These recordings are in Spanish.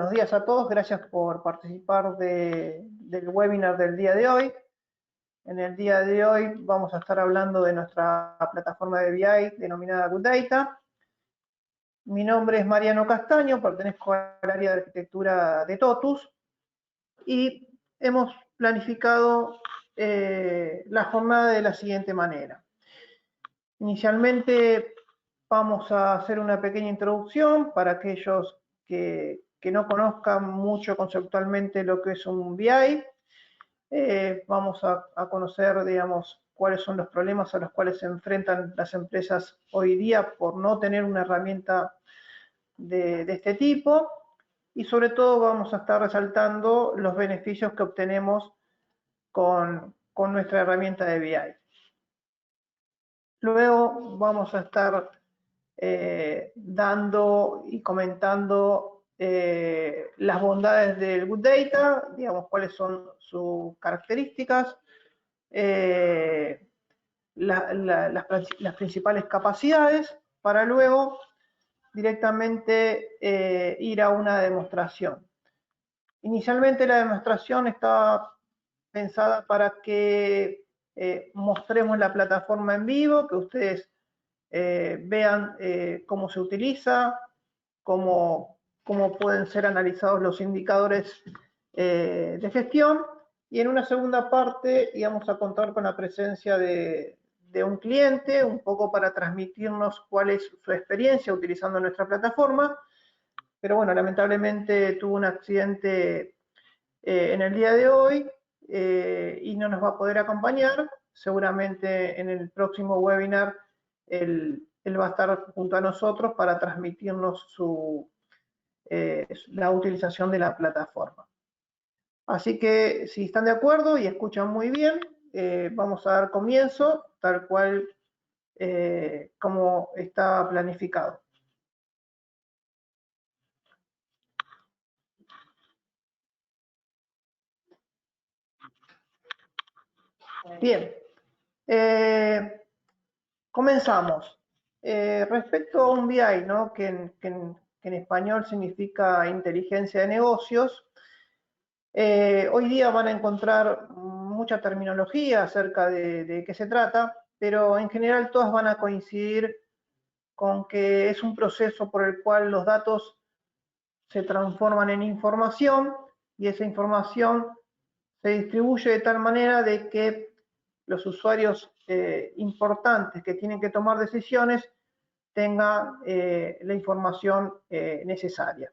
Buenos días a todos, gracias por participar del webinar del día de hoy. En el día de hoy vamos a estar hablando de nuestra plataforma de BI denominada Good Data. Mi nombre es Mariano Castaño, pertenezco al área de arquitectura de TOTUS y hemos planificado la jornada de la siguiente manera. Inicialmente vamos a hacer una pequeña introducción para aquellos que no conozcan mucho conceptualmente lo que es un BI. Vamos a conocer, digamos, cuáles son los problemas a los cuales se enfrentan las empresas hoy día por no tener una herramienta de este tipo. Y sobre todo vamos a estar resaltando los beneficios que obtenemos con nuestra herramienta de BI. Luego vamos a estar dando y comentando las bondades del Good Data, digamos cuáles son sus características, las principales capacidades, para luego directamente ir a una demostración. Inicialmente la demostración está pensada para que mostremos la plataforma en vivo, que ustedes vean cómo se utiliza, cómo pueden ser analizados los indicadores de gestión, y en una segunda parte íbamos a contar con la presencia de un cliente, un poco para transmitirnos cuál es su experiencia utilizando nuestra plataforma, pero bueno, lamentablemente tuvo un accidente en el día de hoy y no nos va a poder acompañar. Seguramente en el próximo webinar él va a estar junto a nosotros para transmitirnos la utilización de la plataforma. Así que si están de acuerdo y escuchan muy bien, vamos a dar comienzo tal cual como está planificado. Bien, comenzamos. Respecto a un BI, ¿no? que en español significa inteligencia de negocios, hoy día van a encontrar mucha terminología acerca de qué se trata, pero en general todas van a coincidir con que es un proceso por el cual los datos se transforman en información y esa información se distribuye de tal manera de que los usuarios importantes que tienen que tomar decisiones tengan la información necesaria.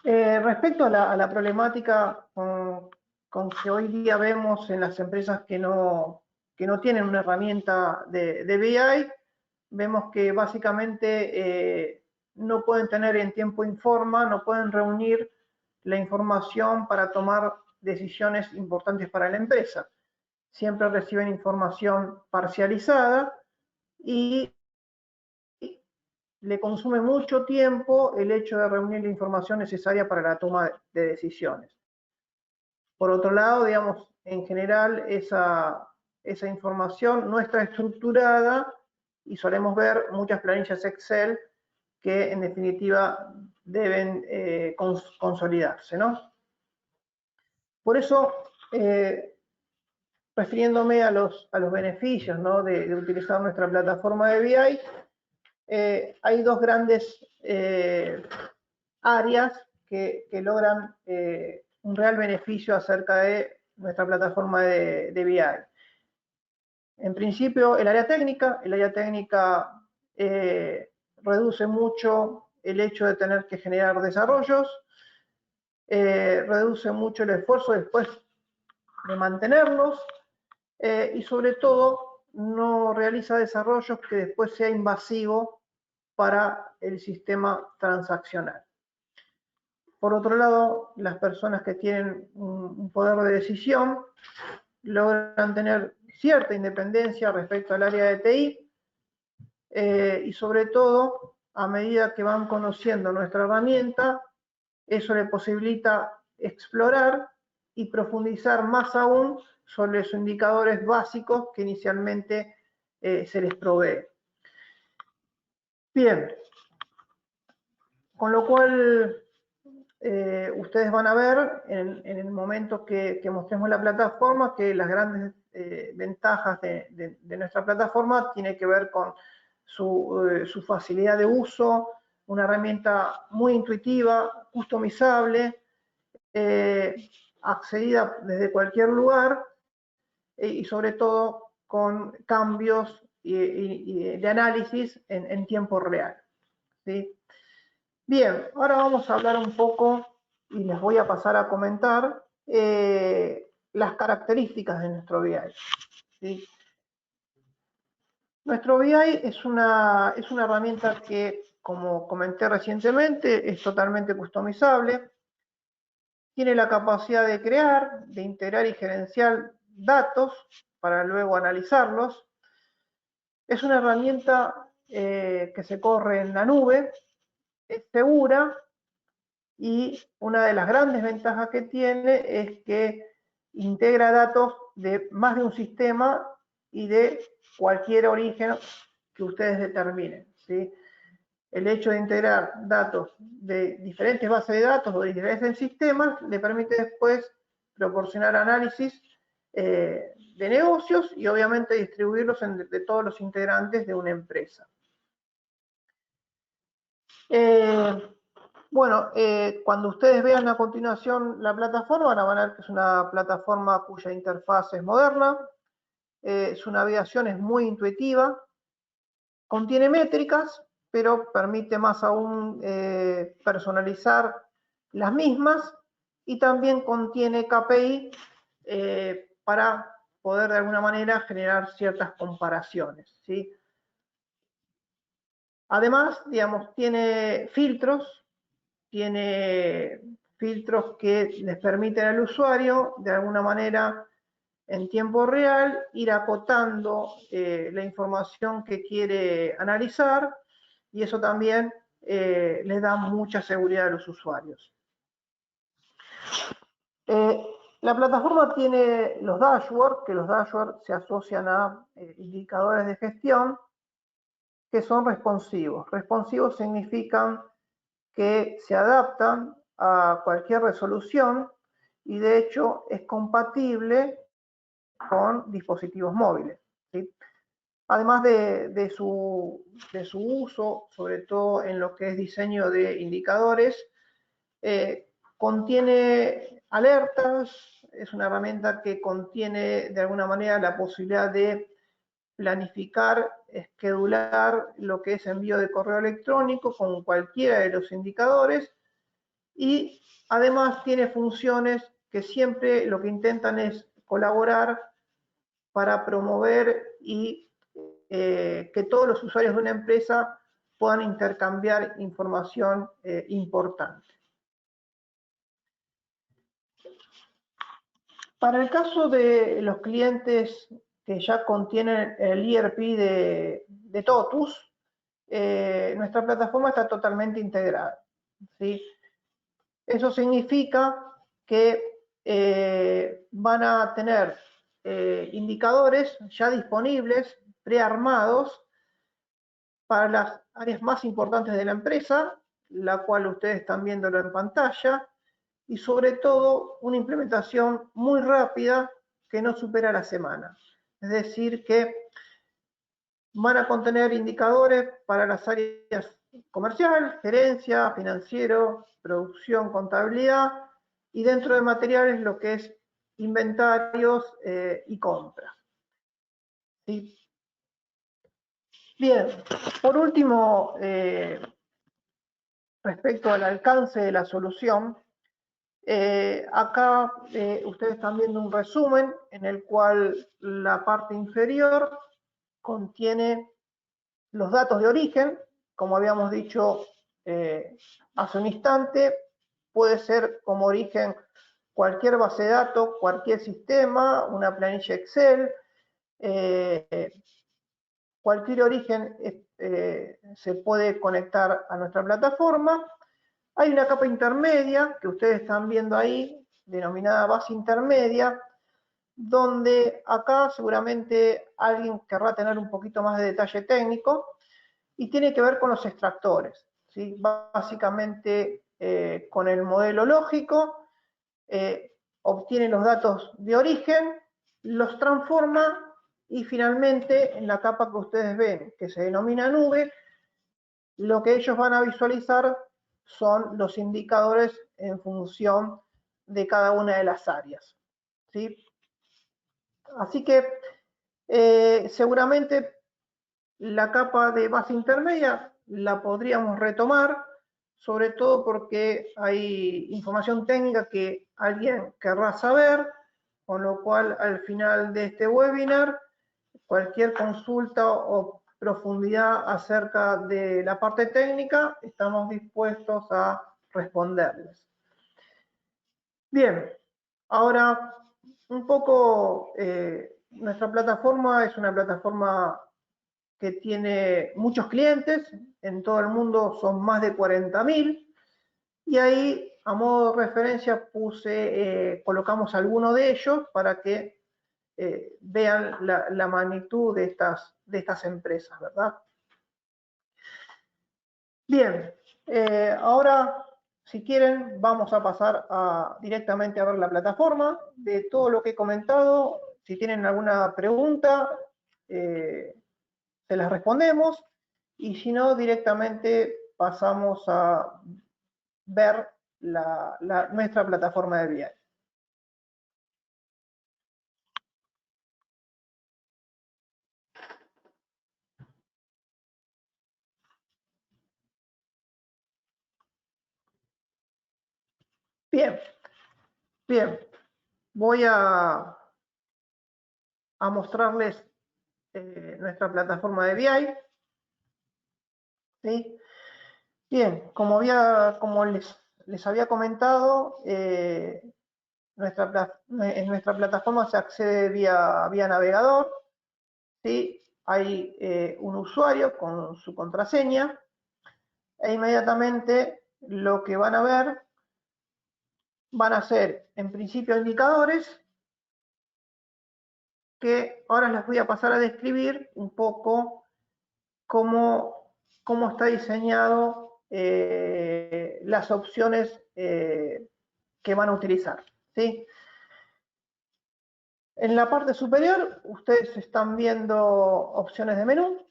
Respecto a la problemática con que hoy día vemos en las empresas que no tienen una herramienta de BI, vemos que básicamente no pueden tener en tiempo informa, no pueden reunir la información para tomar decisiones importantes para la empresa. Siempre reciben información parcializada y le consume mucho tiempo el hecho de reunir la información necesaria para la toma de decisiones. Por otro lado, digamos, en general esa información no está estructurada y solemos ver muchas planillas Excel que en definitiva deben consolidarse, ¿no? Por eso, refiriéndome a los beneficios, ¿no? de utilizar nuestra plataforma de BI, hay dos grandes áreas que logran un real beneficio acerca de nuestra plataforma de BI. En principio, el área técnica reduce mucho el hecho de tener que generar desarrollos, reduce mucho el esfuerzo después de mantenerlos y sobre todo no realiza desarrollos que después sea invasivo para el sistema transaccional. Por otro lado, las personas que tienen un poder de decisión logran tener cierta independencia respecto al área de TI y sobre todo, a medida que van conociendo nuestra herramienta, eso le posibilita explorar y profundizar más aún sobre los indicadores básicos que inicialmente se les provee. Bien. Con lo cual, ustedes van a ver en el momento que mostremos la plataforma que las grandes ventajas de nuestra plataforma tiene que ver con su facilidad de uso, una herramienta muy intuitiva, customizable, accedida desde cualquier lugar y sobre todo con cambios de análisis en tiempo real, ¿sí? Bien, ahora vamos a hablar un poco y les voy a pasar a comentar las características de nuestro BI, ¿sí? Nuestro BI es una herramienta que, como comenté recientemente, es totalmente customizable, tiene la capacidad de crear, de integrar y gerenciar datos para luego analizarlos. Es una herramienta que se corre en la nube, es segura y una de las grandes ventajas que tiene es que integra datos de más de un sistema y de cualquier origen que ustedes determinen, ¿sí? El hecho de integrar datos de diferentes bases de datos o de diferentes sistemas le permite después proporcionar análisis de negocios y obviamente distribuirlos de todos los integrantes de una empresa. Bueno, cuando ustedes vean a continuación la plataforma, van a ver que es una plataforma cuya interfaz es moderna, su navegación es muy intuitiva, contiene métricas, pero permite más aún personalizar las mismas y también contiene KPI para poder de alguna manera generar ciertas comparaciones, ¿sí? Además, digamos, tiene filtros que les permiten al usuario de alguna manera en tiempo real ir acotando la información que quiere analizar y eso también les da mucha seguridad a los usuarios. La plataforma tiene los dashboards, que los dashboards se asocian a indicadores de gestión que son responsivos. Responsivos significan que se adaptan a cualquier resolución y de hecho es compatible con dispositivos móviles, ¿sí? Además de su uso, sobre todo en lo que es diseño de indicadores, contiene alertas, es una herramienta que contiene de alguna manera la posibilidad de planificar, esquedular lo que es envío de correo electrónico con cualquiera de los indicadores y además tiene funciones que siempre lo que intentan es colaborar para promover y que todos los usuarios de una empresa puedan intercambiar información importante. Para el caso de los clientes que ya contienen el ERP de Totus, nuestra plataforma está totalmente integrada, ¿sí? Eso significa que van a tener indicadores ya disponibles, prearmados, para las áreas más importantes de la empresa, la cual ustedes están viéndolo en pantalla, y sobre todo una implementación muy rápida que no supera la semana. Es decir, que van a contener indicadores para las áreas comercial, gerencia, financiero, producción, contabilidad, y dentro de materiales lo que es inventarios y compras, ¿sí? Bien, por último, respecto al alcance de la solución, acá ustedes están viendo un resumen en el cual la parte inferior contiene los datos de origen, como habíamos dicho hace un instante, puede ser como origen cualquier base de datos, cualquier sistema, una planilla Excel, cualquier origen se puede conectar a nuestra plataforma. Hay una capa intermedia que ustedes están viendo ahí, denominada base intermedia, donde acá seguramente alguien querrá tener un poquito más de detalle técnico y tiene que ver con los extractores, ¿sí? Básicamente con el modelo lógico obtiene los datos de origen, los transforma y finalmente en la capa que ustedes ven, que se denomina nube, lo que ellos van a visualizar son los indicadores en función de cada una de las áreas, ¿sí? Así que seguramente la capa de base intermedia la podríamos retomar, sobre todo porque hay información técnica que alguien querrá saber, con lo cual al final de este webinar, cualquier consulta o profundidad acerca de la parte técnica, estamos dispuestos a responderles. Bien, ahora un poco nuestra plataforma es una plataforma que tiene muchos clientes, en todo el mundo son más de 40.000, y ahí a modo de referencia colocamos algunos de ellos para que vean la magnitud de estas empresas, ¿verdad? Bien, ahora si quieren vamos a pasar directamente a ver la plataforma. De todo lo que he comentado, si tienen alguna pregunta, se las respondemos, y si no, directamente pasamos a ver nuestra plataforma de BI. Bien, bien, voy a mostrarles nuestra plataforma de BI. ¿Sí? Bien, como les había comentado, en nuestra plataforma se accede vía navegador, ¿sí? Hay un usuario con su contraseña, e inmediatamente lo que van a ver van a ser, en principio, indicadores, que ahora les voy a pasar a describir un poco cómo está diseñado las opciones que van a utilizar, ¿sí? En la parte superior ustedes están viendo opciones de menú.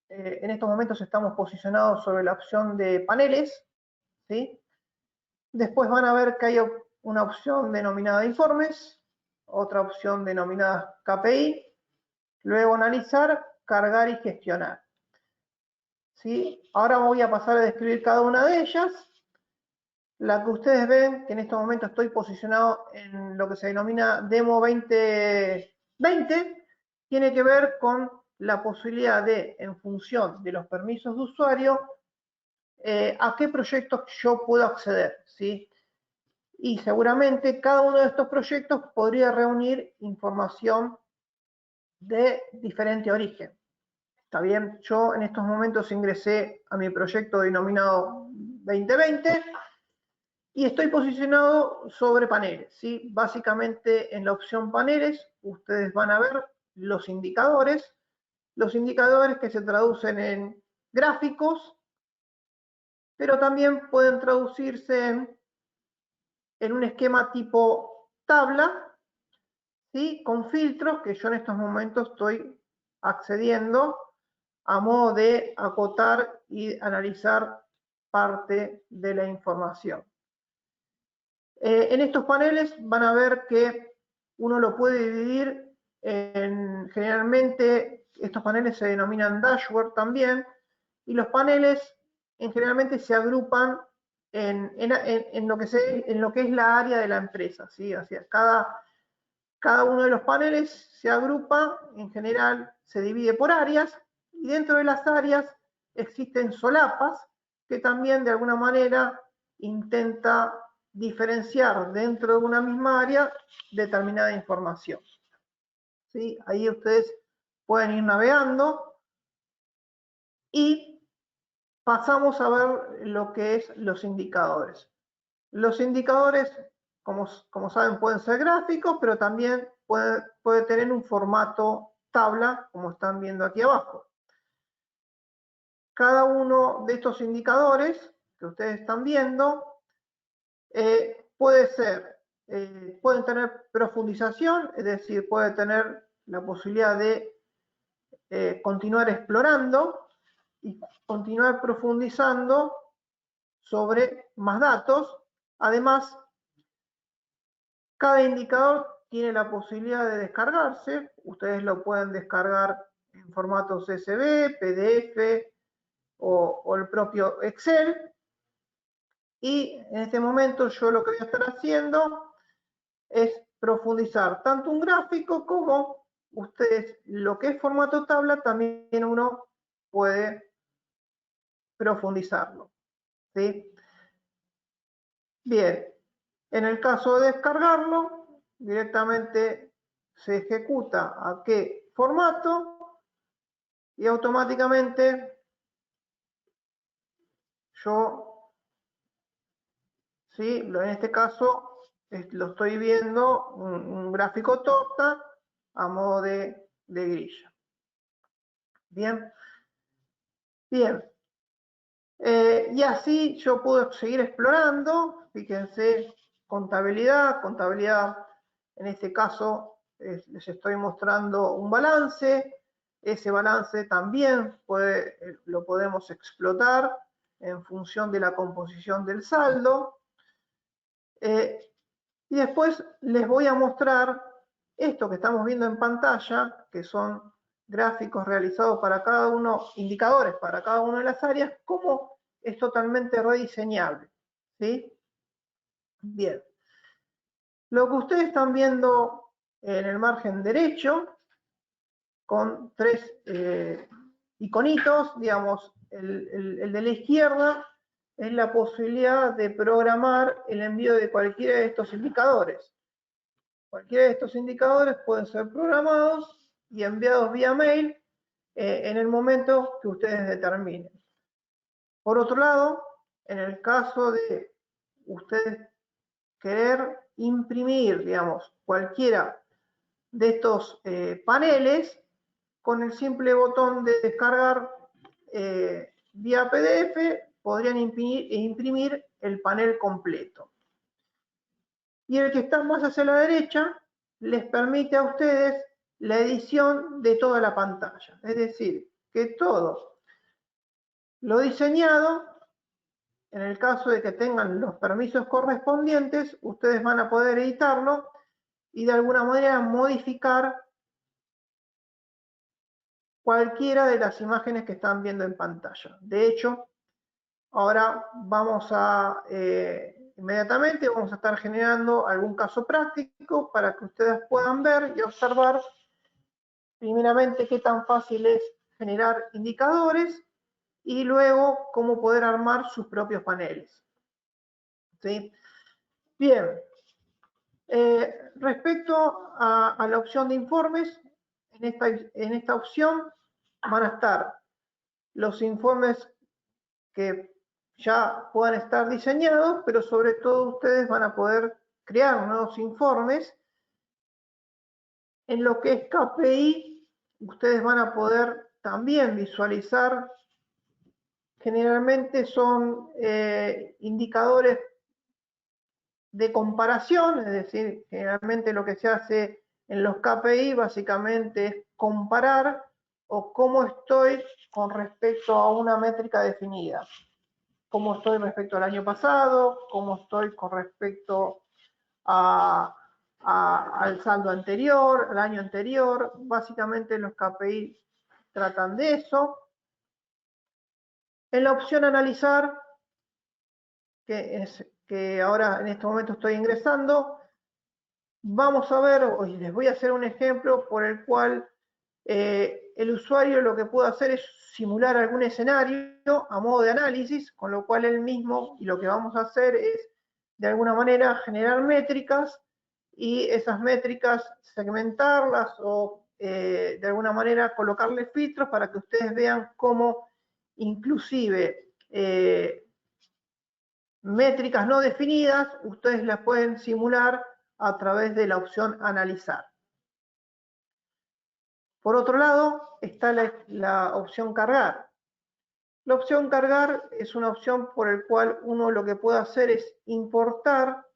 En estos momentos estamos posicionados sobre la opción de paneles, ¿sí? Después van a ver que hay una opción denominada informes, otra opción denominada KPI, luego analizar, cargar y gestionar, ¿sí? Ahora voy a pasar a describir cada una de ellas. La que ustedes ven, que en estos momentos estoy posicionado en lo que se denomina Demo 2020, tiene que ver con la posibilidad de, en función de los permisos de usuario, a qué proyectos yo puedo acceder, ¿sí? Y seguramente cada uno de estos proyectos podría reunir información de diferente origen. Está bien, yo en estos momentos ingresé a mi proyecto denominado 2020 y estoy posicionado sobre paneles, ¿sí? Básicamente en la opción paneles ustedes van a ver los indicadores que se traducen en gráficos, pero también pueden traducirse en un esquema tipo tabla, ¿sí? Con filtros que yo en estos momentos estoy accediendo a modo de acotar y analizar parte de la información. En estos paneles van a ver que uno lo puede dividir en, generalmente, estos paneles se denominan dashboard también, y los paneles generalmente se agrupan en lo que es la área de la empresa, ¿sí? O sea, cada uno de los paneles se agrupa, en general se divide por áreas, y dentro de las áreas existen solapas que también de alguna manera intenta diferenciar dentro de una misma área determinada información, ¿sí? Ahí ustedes pueden ir navegando y pasamos a ver lo que es los indicadores. Los indicadores, como saben, pueden ser gráficos, pero también puede tener un formato tabla, como están viendo aquí abajo. cada uno de estos indicadores que ustedes están viendo pueden tener profundización, es decir, puede tener la posibilidad de continuar explorando y continuar profundizando sobre más datos. Además, cada indicador tiene la posibilidad de descargarse. Ustedes lo pueden descargar en formato CSV, PDF o el propio Excel. Y en este momento yo lo que voy a estar haciendo es profundizar tanto un gráfico como ustedes, lo que es formato tabla, también uno puede profundizarlo, ¿sí? Bien, en el caso de descargarlo, directamente se ejecuta a qué formato y automáticamente yo, ¿sí? En este caso lo estoy viendo un gráfico torta a modo de grilla. Bien, bien. Y así yo puedo seguir explorando. Fíjense, contabilidad en este caso les estoy mostrando un balance. Ese balance también lo podemos explotar en función de la composición del saldo. Y después les voy a mostrar esto que estamos viendo en pantalla, que son gráficos realizados para cada uno, indicadores para cada una de las áreas, cómo es totalmente rediseñable, ¿sí? Bien. Lo que ustedes están viendo en el margen derecho, con tres iconitos, digamos, el de la izquierda es la posibilidad de programar el envío de cualquiera de estos indicadores. Cualquiera de estos indicadores pueden ser programados y enviados vía mail en el momento que ustedes determinen. Por otro lado, en el caso de ustedes querer imprimir, digamos, cualquiera de estos paneles, con el simple botón de descargar vía PDF, podrían imprimir el panel completo. Y el que está más hacia la derecha les permite a ustedes la edición de toda la pantalla. Es decir, que todo lo diseñado, en el caso de que tengan los permisos correspondientes, ustedes van a poder editarlo y de alguna manera modificar cualquiera de las imágenes que están viendo en pantalla. De hecho, ahora vamos a inmediatamente vamos a estar generando algún caso práctico para que ustedes puedan ver y observar primeramente qué tan fácil es generar indicadores y luego cómo poder armar sus propios paneles. ¿Sí? Bien, respecto a la opción de informes, en esta opción van a estar los informes que ya puedan estar diseñados, pero sobre todo ustedes van a poder crear nuevos informes. En lo que es KPI, ustedes van a poder también visualizar, generalmente son indicadores de comparación, es decir, generalmente lo que se hace en los KPI básicamente es comparar o cómo estoy con respecto a una métrica definida. Cómo estoy respecto al año pasado, cómo estoy con respecto al saldo anterior, al año anterior. Básicamente los KPI tratan de eso. En la opción analizar, que ahora en este momento estoy ingresando, vamos a ver, hoy les voy a hacer un ejemplo por el cual el usuario lo que puede hacer es simular algún escenario a modo de análisis, con lo cual él mismo, y lo que vamos a hacer es de alguna manera generar métricas y esas métricas segmentarlas o de alguna manera colocarle filtros para que ustedes vean cómo inclusive métricas no definidas ustedes las pueden simular a través de la opción analizar. Por otro lado, está la opción cargar. La opción cargar es una opción por la cual uno lo que puede hacer es importar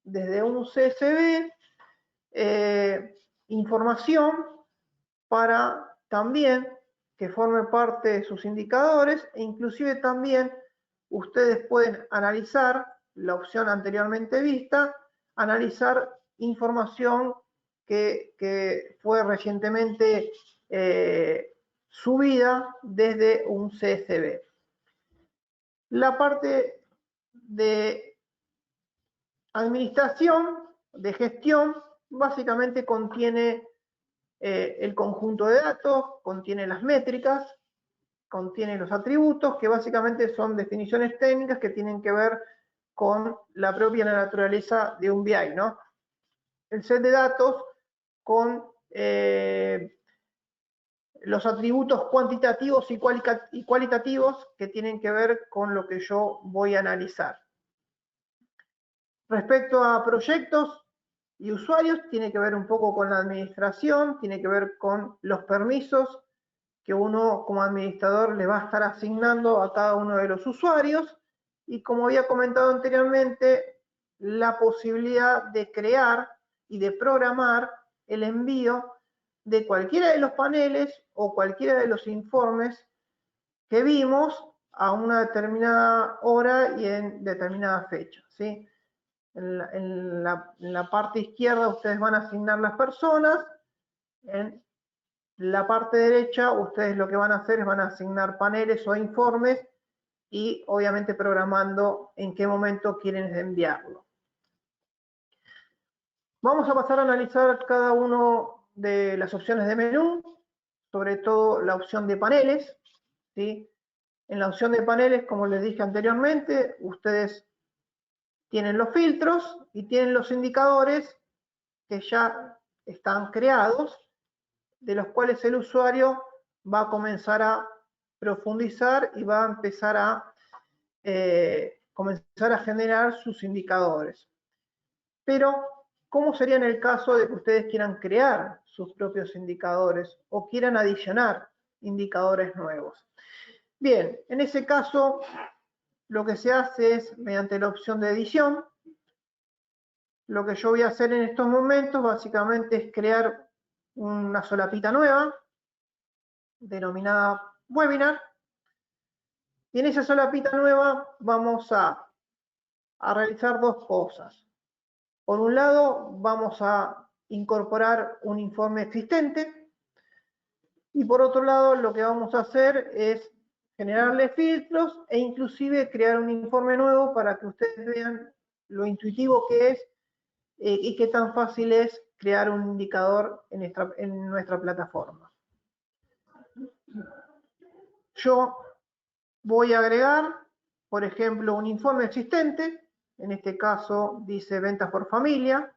desde un CSV información para también que forme parte de sus indicadores e inclusive también ustedes pueden analizar la opción anteriormente vista, analizar información que fue recientemente subida desde un CSV. La parte de administración, de gestión, básicamente contiene el conjunto de datos, contiene las métricas, contiene los atributos, que básicamente son definiciones técnicas que tienen que ver con la propia naturaleza de un BI, ¿no? El set de datos con los atributos cuantitativos y cualitativos que tienen que ver con lo que yo voy a analizar. Respecto a proyectos y usuarios, tiene que ver un poco con la administración, tiene que ver con los permisos que uno como administrador le va a estar asignando a cada uno de los usuarios y, como había comentado anteriormente, la posibilidad de crear y de programar el envío de cualquiera de los paneles o cualquiera de los informes que vimos a una determinada hora y en determinada fecha, ¿sí? En la parte izquierda ustedes van a asignar las personas, en la parte derecha ustedes lo que van a hacer es van a asignar paneles o informes y obviamente programando en qué momento quieren enviarlo. Vamos a pasar a analizar cada una de las opciones de menú, sobre todo la opción de paneles, ¿sí? En la opción de paneles, como les dije anteriormente, ustedes tienen los filtros y tienen los indicadores que ya están creados, de los cuales el usuario va a comenzar a profundizar y va a empezar a comenzar a generar sus indicadores. Pero, ¿cómo sería en el caso de que ustedes quieran crear sus propios indicadores o quieran adicionar indicadores nuevos? Bien, en ese caso, lo que se hace es, mediante la opción de edición, lo que yo voy a hacer en estos momentos básicamente es crear una solapita nueva, denominada webinar, y en esa solapita nueva vamos a realizar dos cosas. Por un lado, vamos a incorporar un informe existente, y por otro lado, lo que vamos a hacer es generarle filtros e inclusive crear un informe nuevo para que ustedes vean lo intuitivo que es y qué tan fácil es crear un indicador en nuestra plataforma. Yo voy a agregar, por ejemplo, un informe existente, en este caso dice ventas por familia,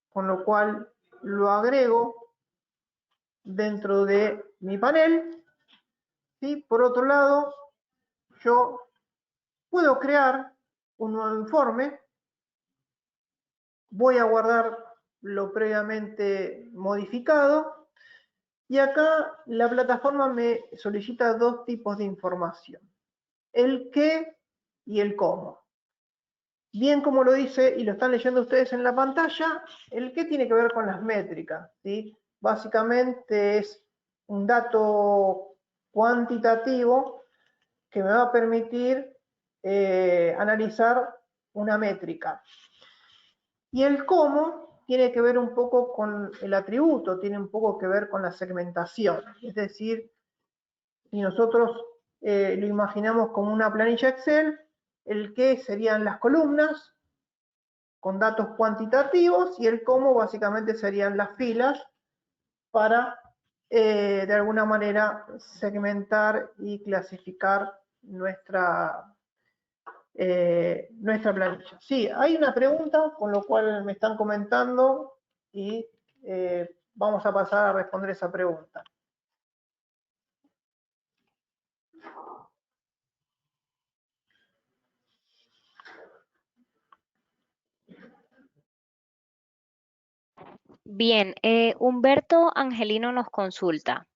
con lo cual lo agrego dentro de mi panel. ¿Sí? Por otro lado, yo puedo crear un nuevo informe, voy a guardar lo previamente modificado y acá la plataforma me solicita dos tipos de información, el qué y el cómo. Bien, como lo dice y lo están leyendo ustedes en la pantalla, el qué tiene que ver con las métricas, ¿sí? Básicamente es un dato cuantitativo que me va a permitir analizar una métrica. Y el cómo tiene que ver un poco con el atributo, tiene un poco que ver con la segmentación. Es decir, si nosotros lo imaginamos como una planilla Excel, el qué serían las columnas con datos cuantitativos y el cómo básicamente serían las filas para de alguna manera segmentar y clasificar nuestra planilla. Sí, hay una pregunta con lo cual me están comentando y vamos a pasar a responder esa pregunta. Bien, Humberto Angelino nos consulta.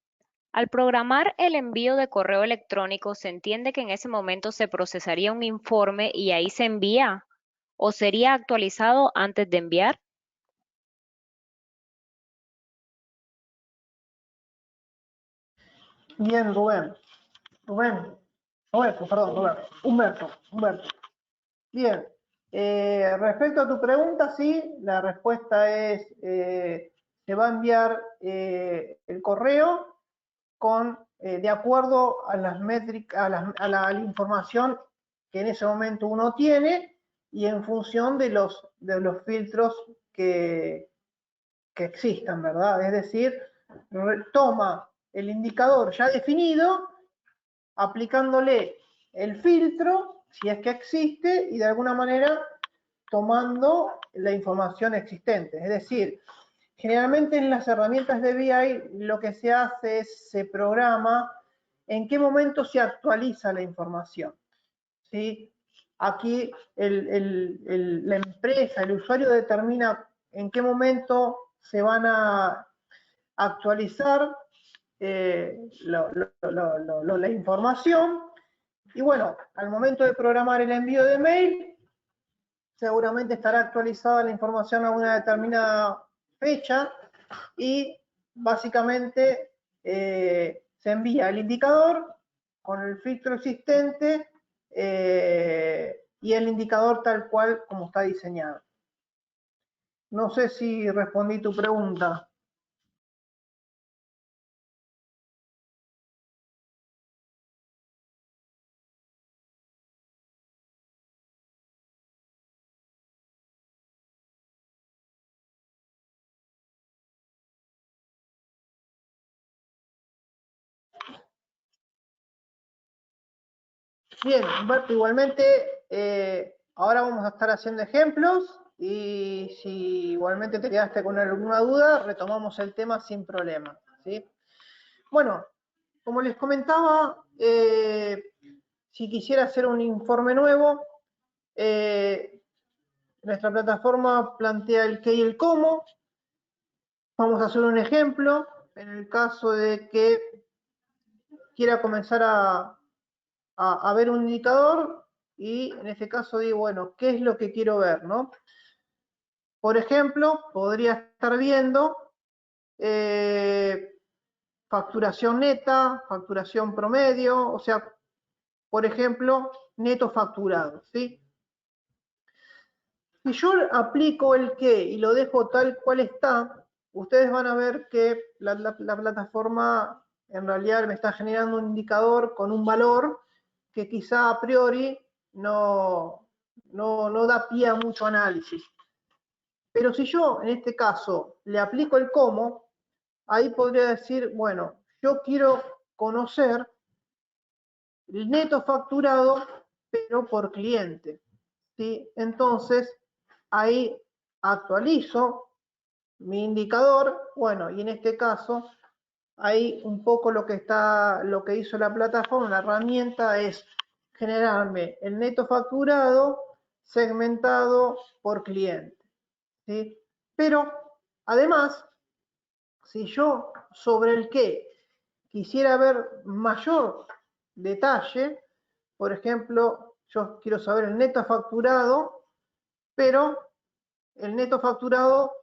Al programar el envío de correo electrónico, se entiende que en ese momento se procesaría un informe y ahí se envía, o sería actualizado antes de enviar. Bien, Rubén. Roberto, perdón, Roberto. Humberto. Bien. Respecto a tu pregunta, sí, la respuesta es, se va a enviar el correo de acuerdo a las métricas, a la información que en ese momento uno tiene y en función de los filtros que existan, ¿verdad? Es decir, toma el indicador ya definido, aplicándole el filtro, si es que existe, y de alguna manera tomando la información existente. Es decir, generalmente en las herramientas de BI lo que se hace es se programa en qué momento se actualiza la información. ¿Sí? Aquí la empresa, el usuario determina en qué momento se van a actualizar la información y bueno, al momento de programar el envío de mail, seguramente estará actualizada la información a una determinada fecha y básicamente se envía el indicador con el filtro existente y el indicador tal cual como está diseñado. No sé si respondí tu pregunta. Bien, Humberto, igualmente ahora vamos a estar haciendo ejemplos y si igualmente te quedaste con alguna duda, retomamos el tema sin problema, ¿sí? Bueno, como les comentaba, si quisiera hacer un informe nuevo, nuestra plataforma plantea el qué y el cómo. Vamos a hacer un ejemplo en el caso de que quiera comenzar a ver un indicador y en este caso digo, bueno, ¿qué es lo que quiero ver, no? Por ejemplo, podría estar viendo facturación neta, facturación promedio, o sea, por ejemplo, neto facturado, ¿sí? Si yo aplico el qué y lo dejo tal cual está, ustedes van a ver que la plataforma en realidad me está generando un indicador con un valor que quizá a priori no da pie a mucho análisis. Pero si yo en este caso le aplico el cómo, ahí podría decir, bueno, yo quiero conocer el neto facturado, pero por cliente, ¿sí? Entonces, ahí actualizo mi indicador, bueno, y en este caso, ahí un poco lo que hizo la plataforma, la herramienta es generarme el neto facturado segmentado por cliente, ¿sí? Pero, además, si yo sobre el qué quisiera ver mayor detalle, por ejemplo, yo quiero saber el neto facturado, pero el neto facturado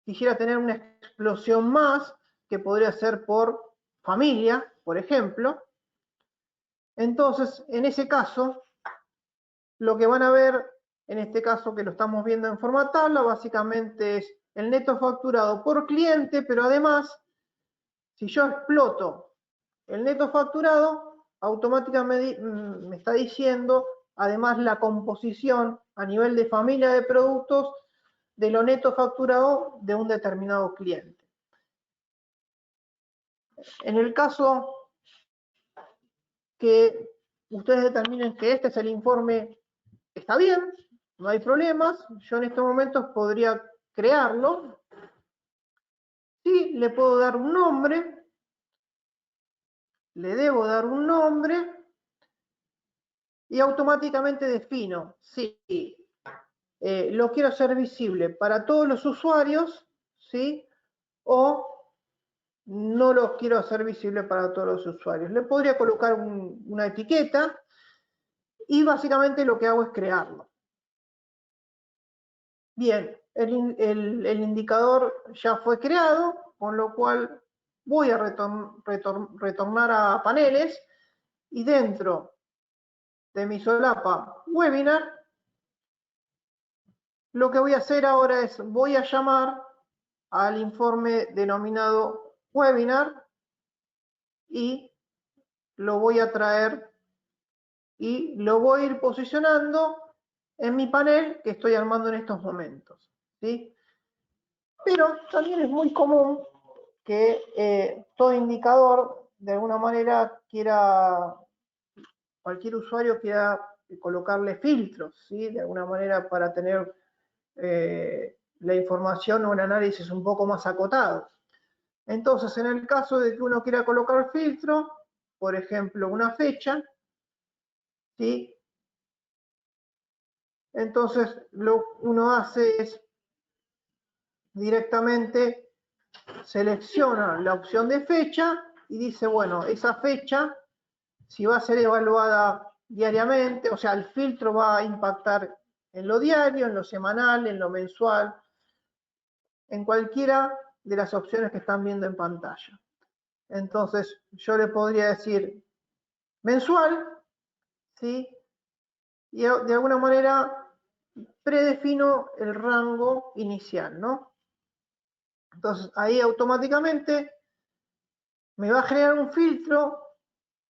quisiera tener una explosión más, que podría ser por familia, por ejemplo. Entonces, en ese caso, lo que van a ver, en este caso que lo estamos viendo en forma tabla, básicamente es el neto facturado por cliente, pero además, si yo exploto el neto facturado, automáticamente me está diciendo además la composición a nivel de familia de productos de lo neto facturado de un determinado cliente. En el caso que ustedes determinen que este es el informe, está bien, no hay problemas, yo en estos momentos podría crearlo, sí, le puedo dar un nombre, le debo dar un nombre, y automáticamente defino si lo quiero hacer visible para todos los usuarios, ¿sí? O no los quiero hacer visibles para todos los usuarios. Le podría colocar una etiqueta y básicamente lo que hago es crearlo. Bien, el indicador ya fue creado, con lo cual voy a retornar a paneles y dentro de mi solapa webinar, lo que voy a hacer ahora es, voy a llamar al informe denominado webinar y lo voy a traer y lo voy a ir posicionando en mi panel que estoy armando en estos momentos, ¿sí? Pero también es muy común que todo indicador, de alguna manera, cualquier usuario quiera colocarle filtros, ¿sí? De alguna manera para tener la información o un análisis un poco más acotado. Entonces, en el caso de que uno quiera colocar filtro, por ejemplo, una fecha, ¿sí? Entonces, lo que uno hace es directamente selecciona la opción de fecha y dice, bueno, esa fecha, si va a ser evaluada diariamente, o sea, el filtro va a impactar en lo diario, en lo semanal, en lo mensual, en cualquiera de las opciones que están viendo en pantalla. Entonces, yo le podría decir mensual, ¿sí? Y de alguna manera predefino el rango inicial, ¿no? Entonces, ahí automáticamente me va a generar un filtro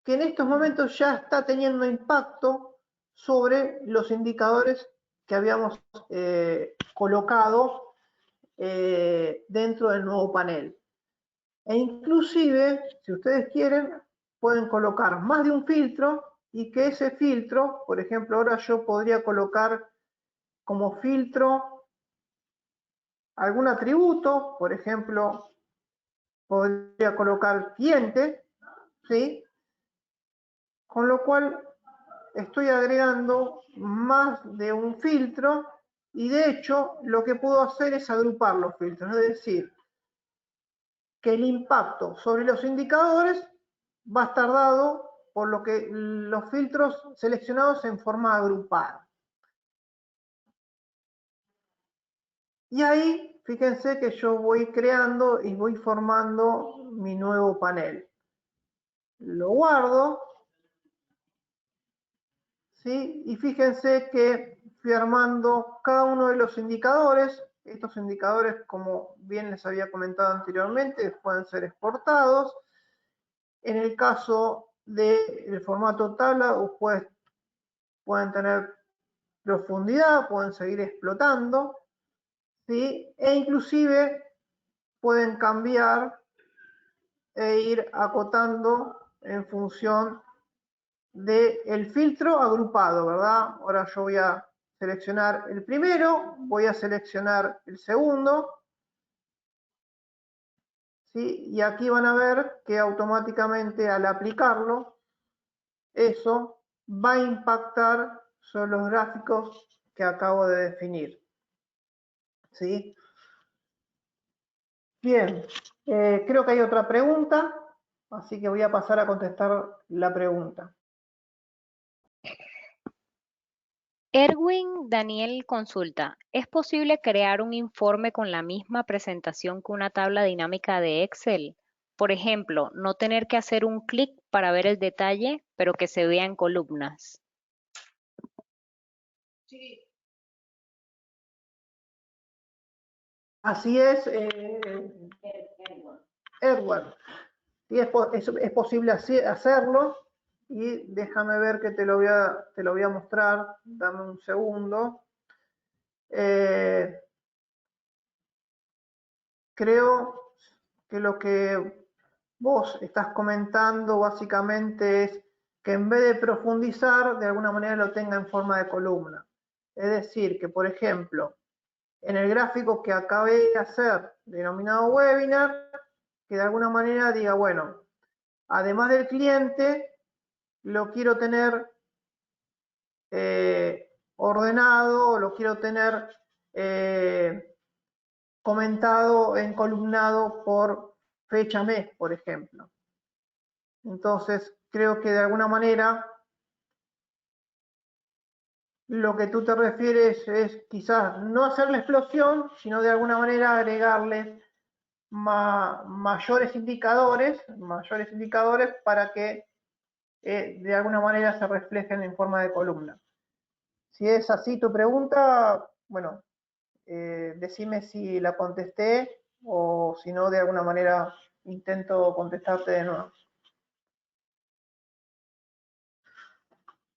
que en estos momentos ya está teniendo impacto sobre los indicadores que habíamos colocado dentro del nuevo panel. E inclusive, si ustedes quieren, pueden colocar más de un filtro y que ese filtro, por ejemplo, ahora yo podría colocar como filtro algún atributo, por ejemplo, podría colocar cliente, ¿sí? Con lo cual estoy agregando más de un filtro y de hecho lo que puedo hacer es agrupar los filtros, es decir, que el impacto sobre los indicadores va a estar dado por lo que los filtros seleccionados en forma agrupada. Y ahí, fíjense que yo voy creando y voy formando mi nuevo panel. Lo guardo, ¿sí? Y fíjense que fui armando cada uno de los indicadores. Estos indicadores, como bien les había comentado anteriormente, pueden ser exportados. En el caso del formato tabla, ustedes pueden tener profundidad, pueden seguir explotando, ¿sí? E inclusive pueden cambiar e ir acotando en función del filtro agrupado, ¿verdad? Ahora yo voy a seleccionar el primero, voy a seleccionar el segundo, ¿sí? Y aquí van a ver que automáticamente al aplicarlo, eso va a impactar sobre los gráficos que acabo de definir, ¿sí? Bien, creo que hay otra pregunta, así que voy a pasar a contestar la pregunta. Erwin Daniel consulta, ¿es posible crear un informe con la misma presentación que una tabla dinámica de Excel? Por ejemplo, no tener que hacer un clic para ver el detalle, pero que se vea en columnas. Sí. Así es, Edward. Sí, es posible hacerlo y déjame ver que te lo voy a mostrar. Dame un segundo. Creo que lo que vos estás comentando básicamente es que en vez de profundizar, de alguna manera lo tenga en forma de columna. Es decir, que por ejemplo, en el gráfico que acabé de hacer, denominado webinar, que de alguna manera diga, bueno, además del cliente, lo quiero tener ordenado, lo quiero tener comentado, encolumnado por fecha mes, por ejemplo. Entonces, creo que de alguna manera lo que tú te refieres es quizás no hacer la explosión, sino de alguna manera agregarles mayores indicadores para que de alguna manera se reflejen en forma de columna. Si es así tu pregunta, bueno, decime si la contesté o si no, de alguna manera intento contestarte de nuevo.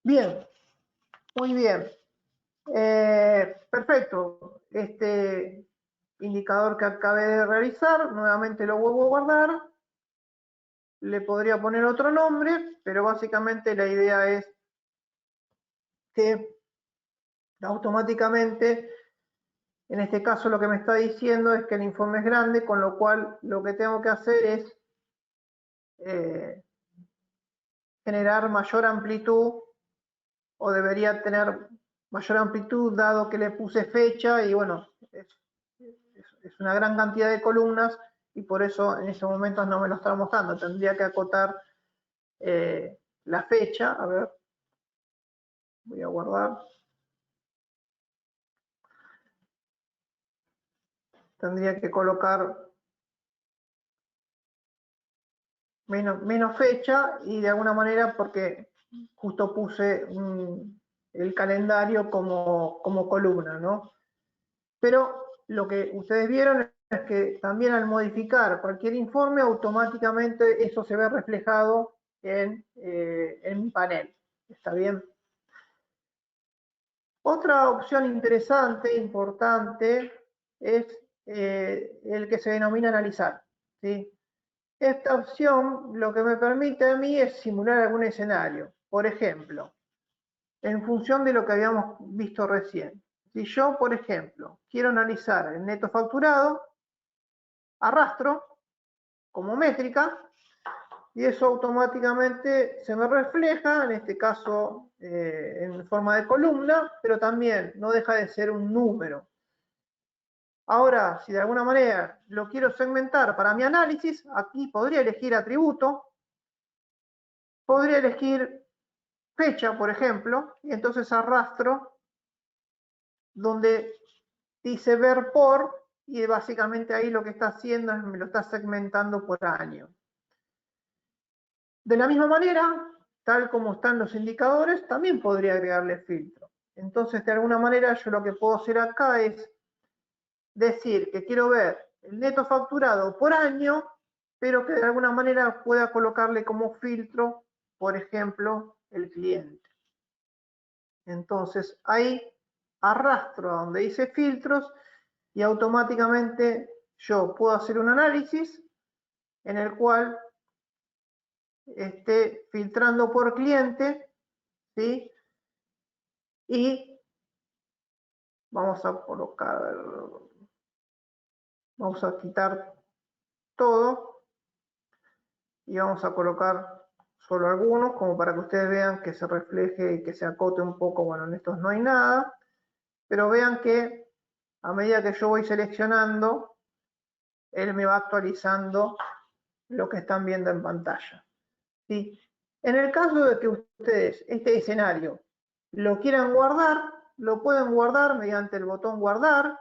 Bien, muy bien. Perfecto. Este indicador que acabé de realizar, nuevamente lo vuelvo a guardar. Le podría poner otro nombre, pero básicamente la idea es que automáticamente, en este caso lo que me está diciendo es que el informe es grande, con lo cual lo que tengo que hacer es generar mayor amplitud, o debería tener mayor amplitud dado que le puse fecha y bueno, es una gran cantidad de columnas y por eso en estos momentos no me lo está mostrando. Tendría que acotar la fecha. A ver, voy a guardar. Tendría que colocar menos fecha y de alguna manera, porque justo puse el calendario como columna, ¿no? Pero lo que ustedes vieron es que también al modificar cualquier informe, automáticamente eso se ve reflejado en mi panel. ¿Está bien? Otra opción interesante, importante, es el que se denomina analizar, ¿sí? Esta opción lo que me permite a mí es simular algún escenario. Por ejemplo, en función de lo que habíamos visto recién. Si yo, por ejemplo, quiero analizar el neto facturado, arrastro como métrica y eso automáticamente se me refleja, en este caso en forma de columna, pero también no deja de ser un número. Ahora, si de alguna manera lo quiero segmentar para mi análisis, aquí podría elegir atributo, podría elegir fecha, por ejemplo, y entonces arrastro donde dice ver por, y básicamente ahí lo que está haciendo es me lo está segmentando por año. De la misma manera, tal como están los indicadores, también podría agregarle filtro. Entonces, de alguna manera, yo lo que puedo hacer acá es decir que quiero ver el neto facturado por año, pero que de alguna manera pueda colocarle como filtro, por ejemplo, el cliente. Entonces, ahí arrastro a donde dice filtros y automáticamente yo puedo hacer un análisis en el cual esté filtrando por cliente, ¿sí? Y vamos a colocar, vamos a quitar todo y vamos a colocar solo algunos como para que ustedes vean que se refleje y que se acote un poco. Bueno, en estos no hay nada, pero vean que a medida que yo voy seleccionando, él me va actualizando lo que están viendo en pantalla, ¿sí? En el caso de que ustedes este escenario lo quieran guardar, lo pueden guardar mediante el botón guardar,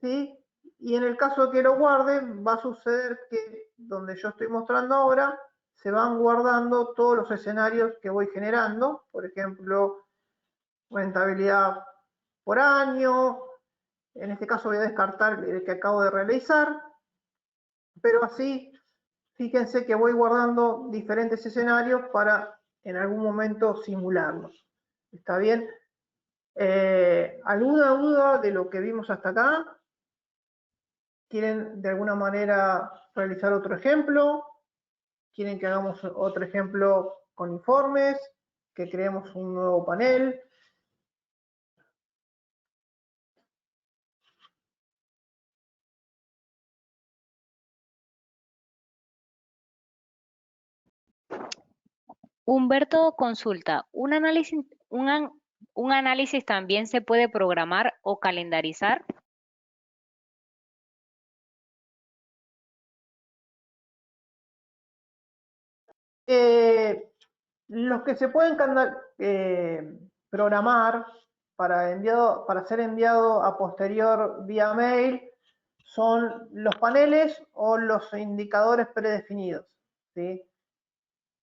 ¿sí? Y en el caso de que lo guarden, va a suceder que donde yo estoy mostrando ahora, se van guardando todos los escenarios que voy generando, por ejemplo, rentabilidad por año, en este caso voy a descartar el que acabo de realizar, pero así, fíjense que voy guardando diferentes escenarios para en algún momento simularlos. ¿Está bien? ¿Alguna duda de lo que vimos hasta acá? ¿Quieren de alguna manera realizar otro ejemplo? ¿Quieren que hagamos otro ejemplo con informes? ¿Que creemos un nuevo panel? Humberto consulta, ¿un análisis también se puede programar o calendarizar? Los que se pueden programar para ser enviado a posterior vía mail son los paneles o los indicadores predefinidos, ¿sí?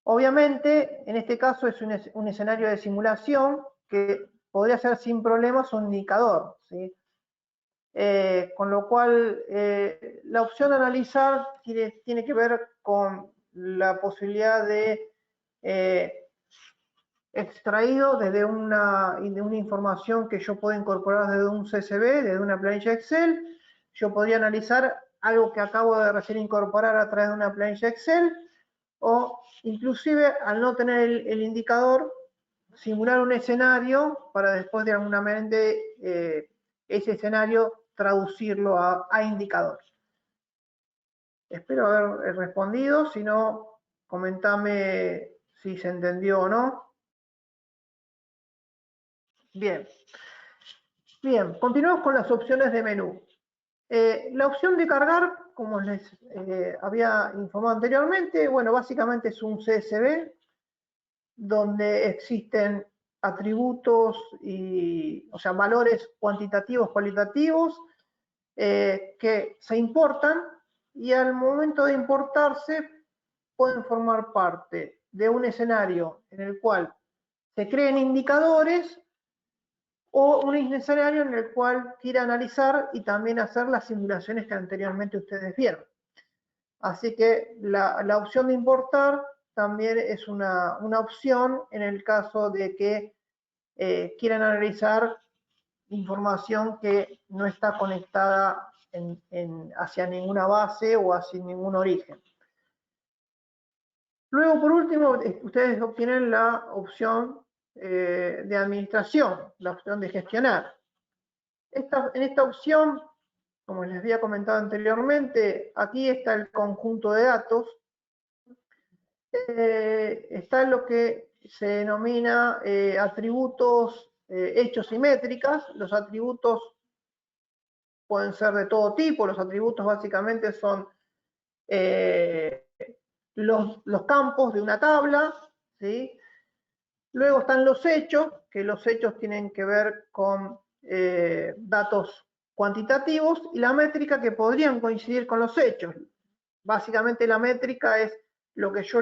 Obviamente, en este caso es un escenario de simulación que podría ser sin problemas un indicador, ¿sí? Con lo cual, la opción de analizar tiene que ver con la posibilidad de extraído desde una información que yo puedo incorporar desde un CSV, desde una planilla Excel. Yo podría analizar algo que acabo de recién incorporar a través de una planilla Excel, o inclusive al no tener el indicador, simular un escenario para después de alguna manera ese escenario traducirlo a indicador. Espero haber respondido, si no, comentame si se entendió o no. Bien. Bien, continuamos con las opciones de menú. La opción de cargar, como les había informado anteriormente, bueno, básicamente es un CSV donde existen atributos o sea, valores cuantitativos, cualitativos, que se importan y al momento de importarse pueden formar parte de un escenario en el cual se creen indicadores o un escenario en el cual quiera analizar y también hacer las simulaciones que anteriormente ustedes vieron. Así que la opción de importar también es una opción en el caso de que quieran analizar información que no está conectada hacia ninguna base o hacia ningún origen. Luego, por último, ustedes obtienen la opción de administración, la opción de gestionar. En esta opción, como les había comentado anteriormente, aquí está el conjunto de datos. Está lo que se denomina atributos, hechos y métricas. Los atributos pueden ser de todo tipo. Los atributos básicamente son los campos de una tabla, ¿sí? Luego están los hechos, que los hechos tienen que ver con datos cuantitativos, y la métrica, que podrían coincidir con los hechos. Básicamente la métrica es lo que yo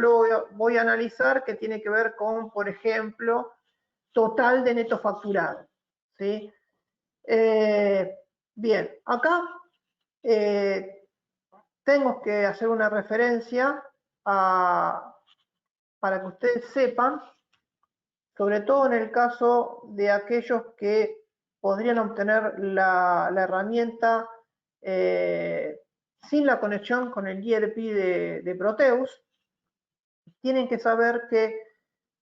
voy a analizar, que tiene que ver con, por ejemplo, total de neto facturado, ¿sí? Bien, acá tengo que hacer una referencia para que ustedes sepan, sobre todo en el caso de aquellos que podrían obtener la herramienta sin la conexión con el ERP de Proteus. Tienen que saber que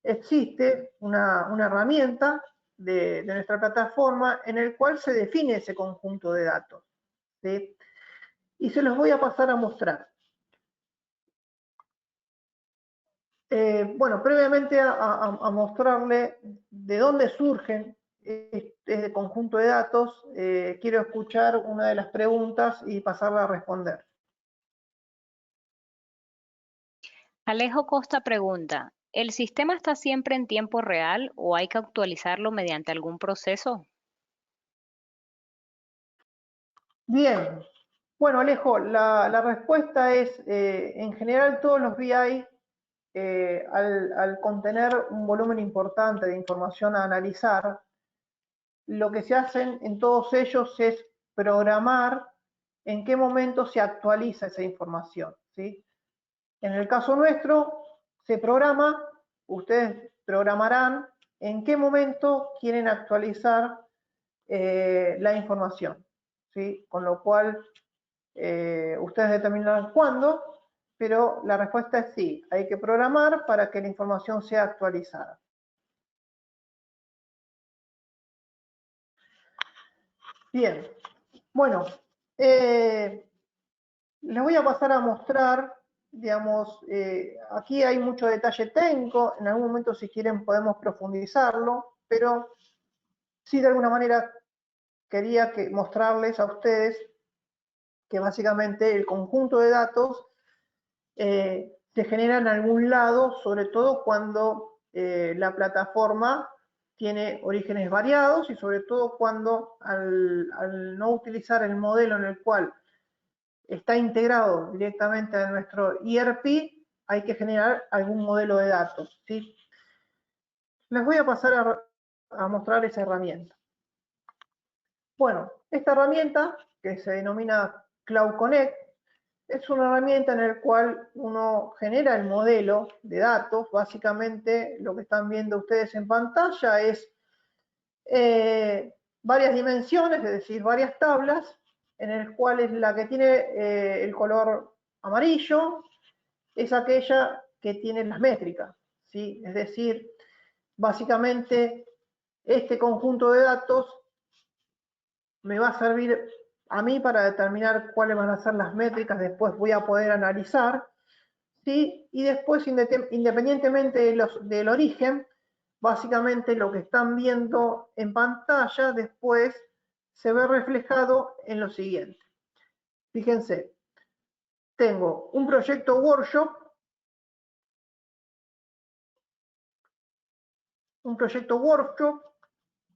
existe una herramienta de nuestra plataforma en el cual se define ese conjunto de datos, ¿sí? Y se los voy a pasar a mostrar. Bueno, previamente a mostrarle de dónde surgen este conjunto de datos, quiero escuchar una de las preguntas y pasarla a responder. Alejo Costa pregunta, ¿el sistema está siempre en tiempo real o hay que actualizarlo mediante algún proceso? Bien, bueno, Alejo, la respuesta es, en general todos los BI, al contener un volumen importante de información a analizar, lo que se hacen en todos ellos es programar en qué momento se actualiza esa información, ¿sí? En el caso nuestro, se programa, ustedes programarán en qué momento quieren actualizar la información, ¿sí? Con lo cual, ustedes determinarán cuándo, pero la respuesta es sí, hay que programar para que la información sea actualizada. Bien, bueno, les voy a pasar a mostrar, digamos, aquí hay mucho detalle técnico, en algún momento si quieren podemos profundizarlo, pero sí de alguna manera quería mostrarles a ustedes que básicamente el conjunto de datos se genera en algún lado, sobre todo cuando la plataforma tiene orígenes variados y sobre todo cuando al no utilizar el modelo en el cual está integrado directamente a nuestro ERP, hay que generar algún modelo de datos, ¿sí? Les voy a pasar a mostrar esa herramienta. Bueno, esta herramienta, que se denomina Cloud Connect, es una herramienta en la cual uno genera el modelo de datos. Básicamente lo que están viendo ustedes en pantalla es varias dimensiones, es decir, varias tablas, en el cual es la que tiene el color amarillo, es aquella que tiene las métricas, ¿sí? Es decir, básicamente este conjunto de datos me va a servir a mí para determinar cuáles van a ser las métricas, después voy a poder analizar, ¿sí? Y después, independientemente del origen, básicamente lo que están viendo en pantalla después se ve reflejado en lo siguiente. Fíjense, tengo un proyecto workshop,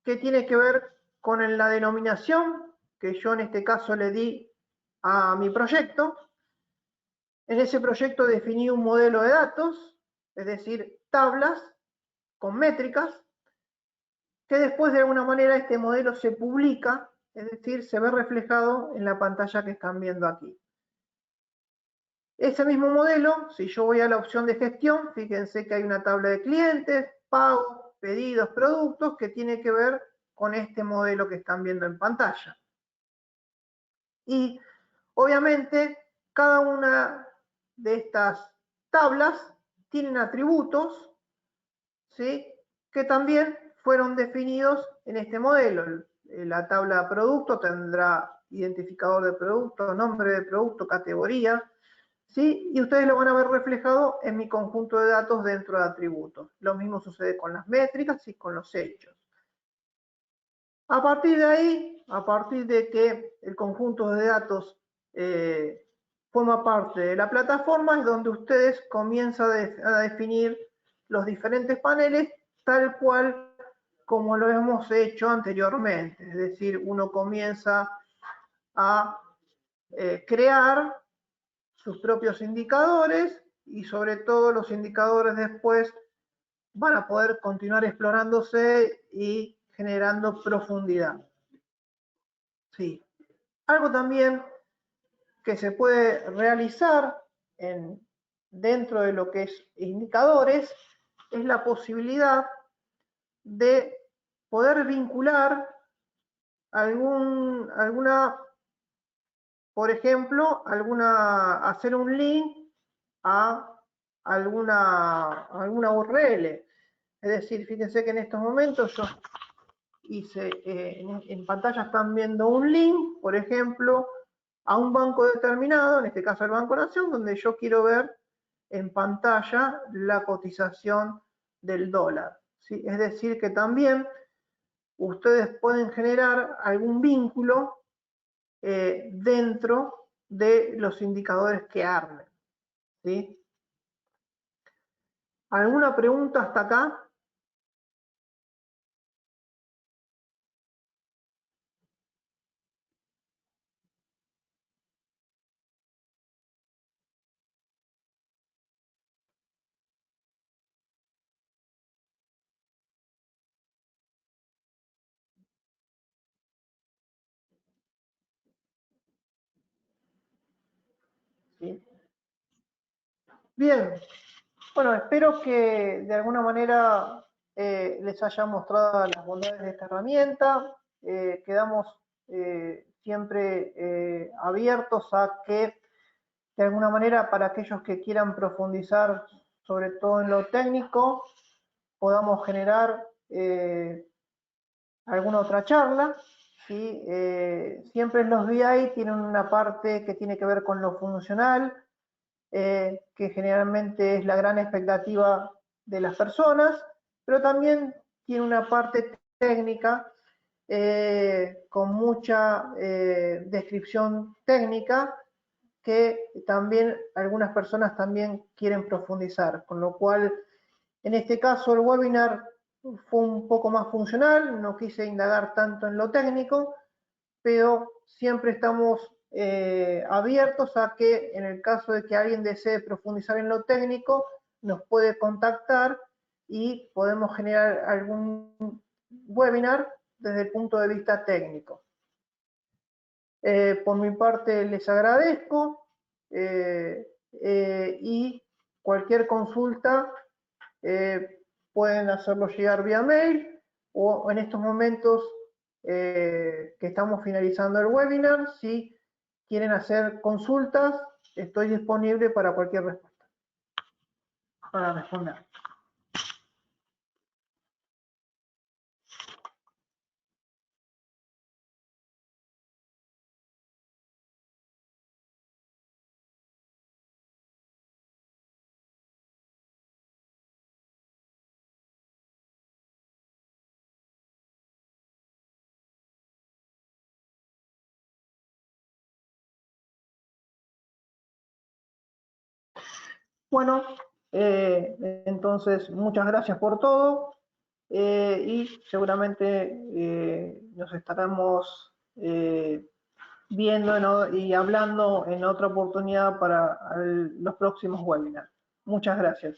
que tiene que ver con la denominación que yo en este caso le di a mi proyecto. En ese proyecto definí un modelo de datos, es decir, tablas con métricas, que después de alguna manera este modelo se publica, es decir, se ve reflejado en la pantalla que están viendo aquí. Ese mismo modelo, si yo voy a la opción de gestión, fíjense que hay una tabla de clientes, pagos, pedidos, productos, que tiene que ver con este modelo que están viendo en pantalla. Y obviamente cada una de estas tablas tienen atributos, ¿sí?, que también fueron definidos en este modelo. La tabla producto tendrá identificador de producto, nombre de producto, categoría, ¿sí? Y ustedes lo van a ver reflejado en mi conjunto de datos dentro de atributos. Lo mismo sucede con las métricas y con los hechos. A partir de ahí, a partir de que el conjunto de datos forma parte de la plataforma, es donde ustedes comienzan a definir los diferentes paneles tal cual como lo hemos hecho anteriormente. Es decir, uno comienza a crear sus propios indicadores y sobre todo los indicadores después van a poder continuar explorándose y generando profundidad. Sí. Algo también que se puede realizar dentro de lo que es indicadores es la posibilidad de poder vincular por ejemplo, hacer un link a alguna URL. Es decir, fíjense que en estos momentos yo hice, en pantalla están viendo un link, por ejemplo, a un banco determinado, en este caso el Banco Nación, donde yo quiero ver en pantalla la cotización del dólar, ¿sí? Es decir, que también ustedes pueden generar algún vínculo dentro de los indicadores que armen, ¿sí? ¿Alguna pregunta hasta acá? ¿Sí? Bien, bueno, espero que de alguna manera les haya mostrado las bondades de esta herramienta. Quedamos siempre abiertos a que, de alguna manera, para aquellos que quieran profundizar, sobre todo en lo técnico, podamos generar alguna otra charla. ¿Sí? Siempre los BI tienen una parte que tiene que ver con lo funcional, que generalmente es la gran expectativa de las personas, pero también tiene una parte técnica con mucha descripción técnica que también algunas personas también quieren profundizar, con lo cual en este caso el webinar fue un poco más funcional, no quise indagar tanto en lo técnico, pero siempre estamos abiertos a que en el caso de que alguien desee profundizar en lo técnico, nos puede contactar y podemos generar algún webinar desde el punto de vista técnico. Por mi parte les agradezco y cualquier consulta pueden hacerlo llegar vía mail o en estos momentos que estamos finalizando el webinar, si quieren hacer consultas, estoy disponible para cualquier respuesta, para responder. Bueno, entonces muchas gracias por todo y seguramente nos estaremos viendo y hablando en otra oportunidad para los próximos webinars. Muchas gracias.